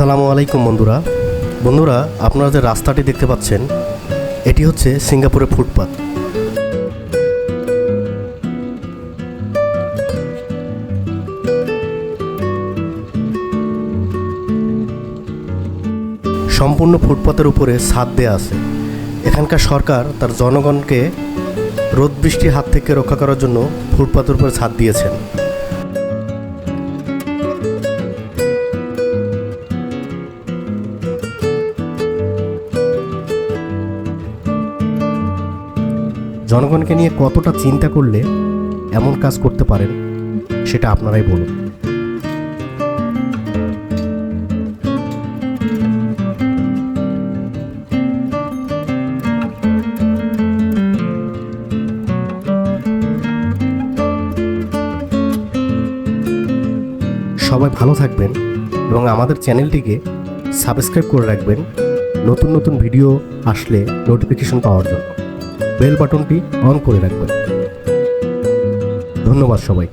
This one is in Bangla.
আসসালামু আলাইকুম বন্ধুরা আপনারা যে রাস্তাটি দেখতে পাচ্ছেন এটি হচ্ছে সিঙ্গাপুরের ফুটপাত। সম্পূর্ণ ফুটপাতের উপরে ছাদ দেয়া আছে। এখানকার সরকার তার জনগণকে রোদ বৃষ্টির হাত থেকে রক্ষা করার জন্য ফুটপাতের উপরে ছাদ দিয়েছেন। জনগণকে নিয়ে কতটা চিন্তা করলে এমন কাজ করতে পারেন সেটা আপনারাই বলুন। সবাই ভালো থাকবেন এবং আমাদের চ্যানেলটিকে সাবস্ক্রাইব করে রাখবেন নতুন নতুন ভিডিও আসলে নোটিফিকেশন পাওয়ার জন্য। বেল বাটনটি অন করে রাখবেন। ধন্যবাদ সবাই।